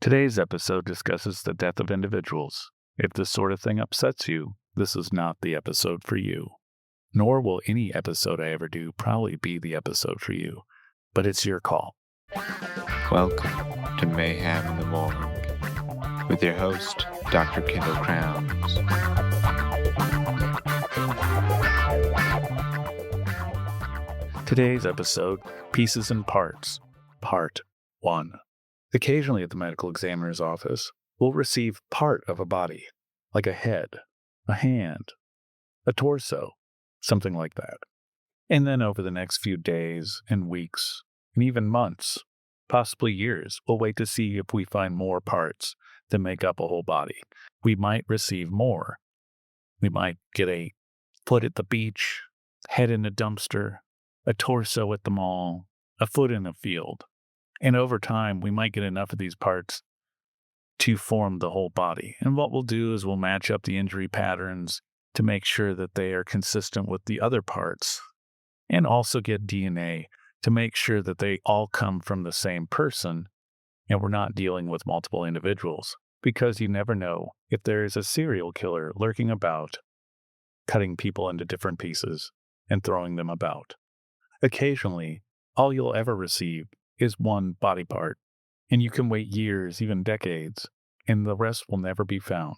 Today's episode discusses the death of individuals. If this sort of thing upsets you, this is not the episode for you. Nor will any episode I ever do probably be the episode for you, but it's your call. Welcome to Mayhem in the Morgue with your host, Dr. Kendall Crowns. Today's episode, Pieces and Parts, Part 1. Occasionally at the medical examiner's office, we'll receive part of a body, like a head, a hand, a torso, something like that. And then over the next few days and weeks, and even months, possibly years, we'll wait to see if we find more parts that make up a whole body. We might receive more. We might get a foot at the beach, head in a dumpster, a torso at the mall, a foot in a field. And over time, we might get enough of these parts to form the whole body. And what we'll do is we'll match up the injury patterns to make sure that they are consistent with the other parts, and also get DNA to make sure that they all come from the same person and we're not dealing with multiple individuals. Because you never know if there is a serial killer lurking about, cutting people into different pieces and throwing them about. Occasionally, all you'll ever receive is one body part, and you can wait years, even decades, and the rest will never be found.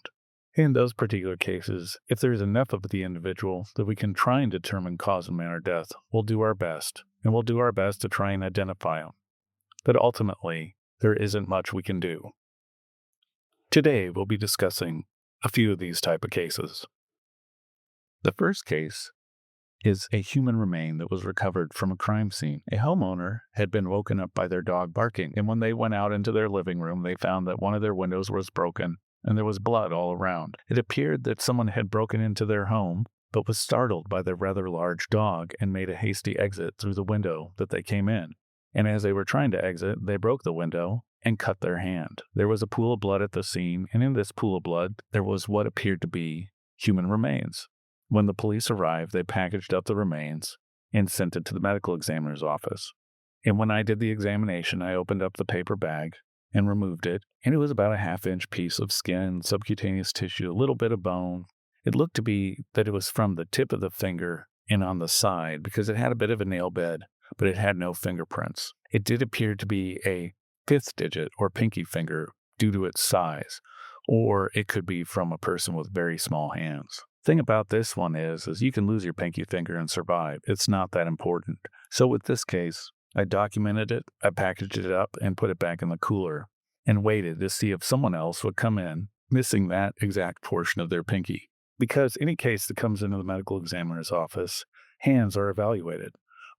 In those particular cases, if there is enough of the individual that we can try and determine cause and manner of death, we'll do our best, and we'll do our best to try and identify them. But ultimately, there isn't much we can do. Today, we'll be discussing a few of these type of cases. The first case is a human remain that was recovered from a crime scene. A homeowner had been woken up by their dog barking, and when they went out into their living room, they found that one of their windows was broken and there was blood all around. It appeared that someone had broken into their home, but was startled by their rather large dog and made a hasty exit through the window that they came in. And as they were trying to exit, they broke the window and cut their hand. There was a pool of blood at the scene, and in this pool of blood, there was what appeared to be human remains. When the police arrived, they packaged up the remains and sent it to the medical examiner's office. And when I did the examination, I opened up the paper bag and removed it, and it was about a half-inch piece of skin, subcutaneous tissue, a little bit of bone. It looked to be that it was from the tip of the finger and on the side because it had a bit of a nail bed, but it had no fingerprints. It did appear to be a fifth digit or pinky finger due to its size, or it could be from a person with very small hands. Thing about this one is you can lose your pinky finger and survive. It's not that important. So with this case, I documented it, I packaged it up and put it back in the cooler and waited to see if someone else would come in missing that exact portion of their pinky. Because any case that comes into the medical examiner's office, hands are evaluated.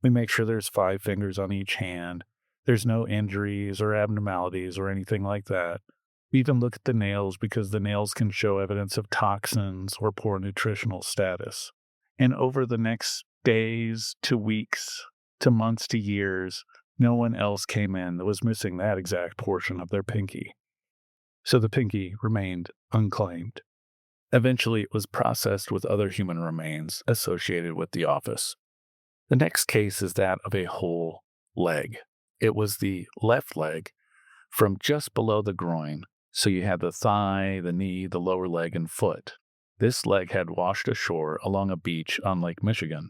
We make sure there's 5 fingers on each hand. There's no injuries or abnormalities or anything like that. We even look at the nails because the nails can show evidence of toxins or poor nutritional status. And over the next days to weeks to months to years, no one else came in that was missing that exact portion of their pinky. So the pinky remained unclaimed. Eventually, it was processed with other human remains associated with the office. The next case is that of a whole leg. It was the left leg from just below the groin. So you had the thigh, the knee, the lower leg, and foot. This leg had washed ashore along a beach on Lake Michigan.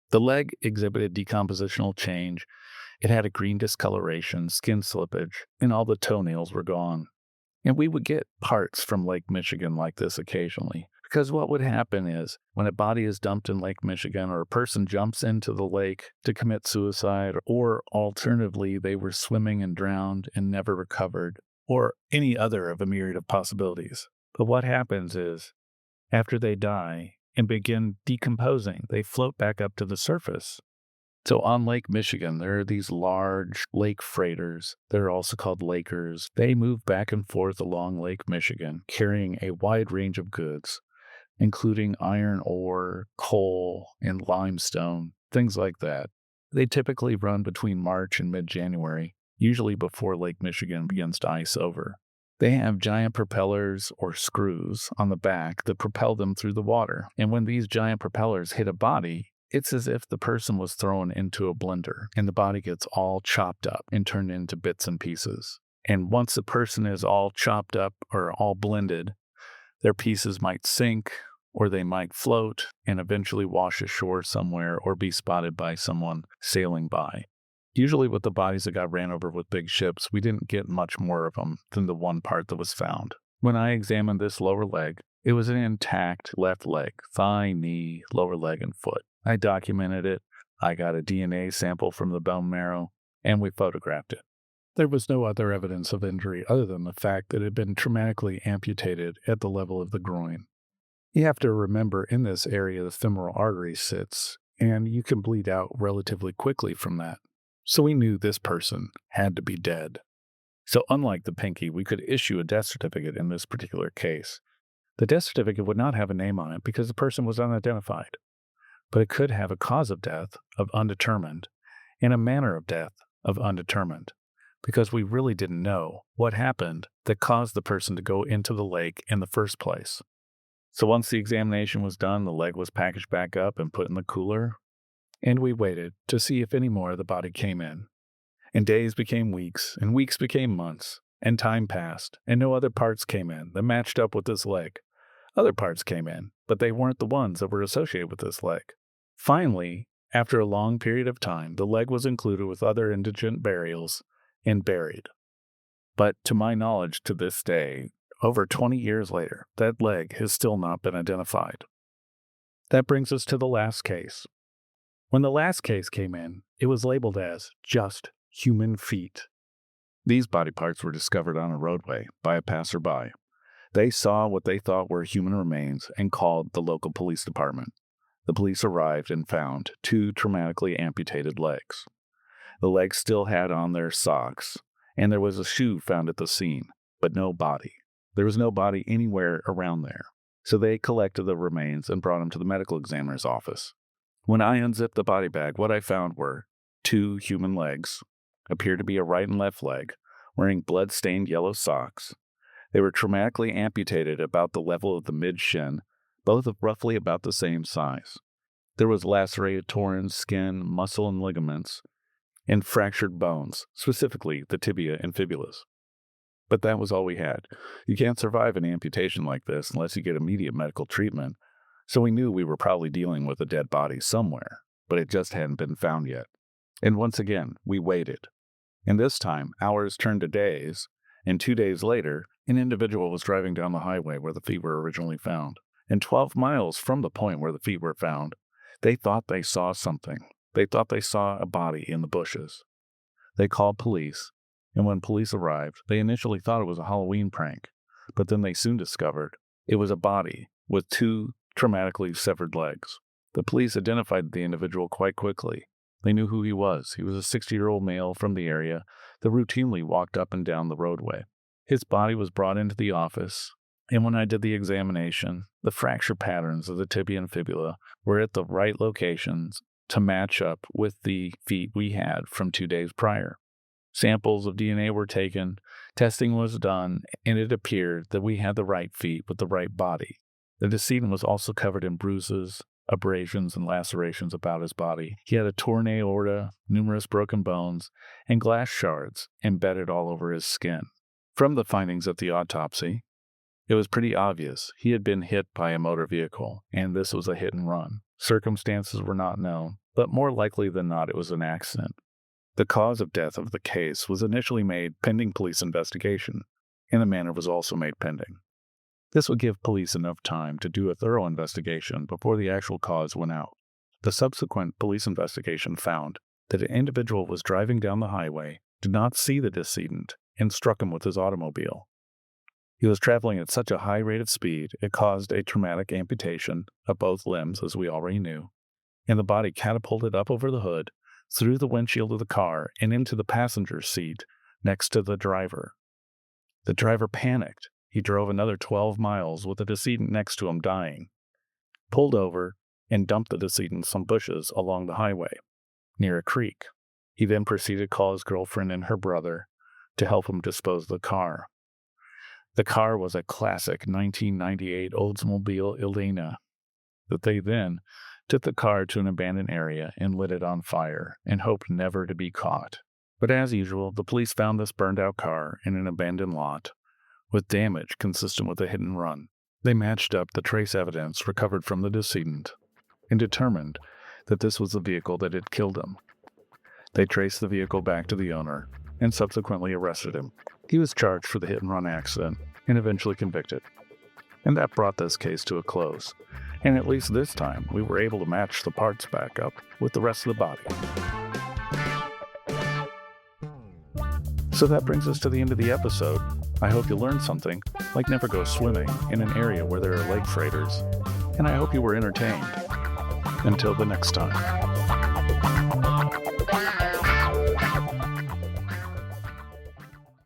The leg exhibited decompositional change. It had a green discoloration, skin slippage, and all the toenails were gone. And we would get parts from Lake Michigan like this occasionally. Because what would happen is, when a body is dumped in Lake Michigan or a person jumps into the lake to commit suicide, or alternatively, they were swimming and drowned and never recovered, or any other of a myriad of possibilities. But what happens is, after they die and begin decomposing, they float back up to the surface. So on Lake Michigan, there are these large lake freighters. They're also called lakers. They move back and forth along Lake Michigan, carrying a wide range of goods, including iron ore, coal, and limestone, things like that. They typically run between March and mid-January, usually before Lake Michigan begins to ice over. They have giant propellers or screws on the back that propel them through the water. And when these giant propellers hit a body, it's as if the person was thrown into a blender and the body gets all chopped up and turned into bits and pieces. And once the person is all chopped up or all blended, their pieces might sink or they might float and eventually wash ashore somewhere or be spotted by someone sailing by. Usually with the bodies that got ran over with big ships, we didn't get much more of them than the one part that was found. When I examined this lower leg, it was an intact left leg, thigh, knee, lower leg, and foot. I documented it. I got a DNA sample from the bone marrow, and we photographed it. There was no other evidence of injury other than the fact that it had been traumatically amputated at the level of the groin. You have to remember in this area the femoral artery sits, and you can bleed out relatively quickly from that. So we knew this person had to be dead. So unlike the pinky, we could issue a death certificate in this particular case. The death certificate would not have a name on it because the person was unidentified, but it could have a cause of death of undetermined and a manner of death of undetermined, because we really didn't know what happened that caused the person to go into the lake in the first place. So once the examination was done, the leg was packaged back up and put in the cooler, and we waited to see if any more of the body came in. And days became weeks, and weeks became months, and time passed, and no other parts came in that matched up with this leg. Other parts came in, but they weren't the ones that were associated with this leg. Finally, after a long period of time, the leg was included with other indigent burials and buried. But to my knowledge to this day, over 20 years later, that leg has still not been identified. That brings us to the last case. When the last case came in, it was labeled as just human feet. These body parts were discovered on a roadway by a passerby. They saw what they thought were human remains and called the local police department. The police arrived and found 2 traumatically amputated legs. The legs still had on their socks, and there was a shoe found at the scene, but no body. There was no body anywhere around there. So they collected the remains and brought them to the medical examiner's office. When I unzipped the body bag, what I found were 2 human legs, appeared to be a right and left leg, wearing blood-stained yellow socks. They were traumatically amputated about the level of the mid-shin, both of roughly about the same size. There was lacerated torn skin, muscle, and ligaments, and fractured bones, specifically the tibia and fibulas. But that was all we had. You can't survive an amputation like this unless you get immediate medical treatment, so we knew we were probably dealing with a dead body somewhere, but it just hadn't been found yet. And once again, we waited. And this time, hours turned to days, and 2 days later, an individual was driving down the highway where the feet were originally found. And 12 miles from the point where the feet were found, they thought they saw something. They thought they saw a body in the bushes. They called police, and when police arrived, they initially thought it was a Halloween prank, but then they soon discovered it was a body with 2 traumatically severed legs. The police identified the individual quite quickly. They knew who he was. He was a 60-year-old male from the area that routinely walked up and down the roadway. His body was brought into the office, and when I did the examination, the fracture patterns of the tibia and fibula were at the right locations to match up with the feet we had from 2 days prior. Samples of DNA were taken, testing was done, and it appeared that we had the right feet with the right body. The decedent was also covered in bruises, abrasions, and lacerations about his body. He had a torn aorta, numerous broken bones, and glass shards embedded all over his skin. From the findings at the autopsy, it was pretty obvious he had been hit by a motor vehicle, and this was a hit and run. Circumstances were not known, but more likely than not it was an accident. The cause of death of the case was initially made pending police investigation, and the manner was also made pending. This would give police enough time to do a thorough investigation before the actual cause went out. The subsequent police investigation found that an individual was driving down the highway, did not see the decedent, and struck him with his automobile. He was traveling at such a high rate of speed, it caused a traumatic amputation of both limbs, as we already knew, and the body catapulted up over the hood, through the windshield of the car, and into the passenger seat next to the driver. The driver panicked. He drove another 12 miles with the decedent next to him dying, pulled over, and dumped the decedent in some bushes along the highway, near a creek. He then proceeded to call his girlfriend and her brother to help him dispose of the car. The car was a classic 1998 Oldsmobile Elena that they then took the car to an abandoned area and lit it on fire and hoped never to be caught. But as usual, the police found this burned-out car in an abandoned lot with damage consistent with a hit and run. They matched up the trace evidence recovered from the decedent and determined that this was the vehicle that had killed him. They traced the vehicle back to the owner and subsequently arrested him. He was charged for the hit-and-run accident and eventually convicted. And that brought this case to a close. And at least this time, we were able to match the parts back up with the rest of the body. So that brings us to the end of the episode. I hope you learned something, like never go swimming in an area where there are lake freighters. And I hope you were entertained. Until the next time.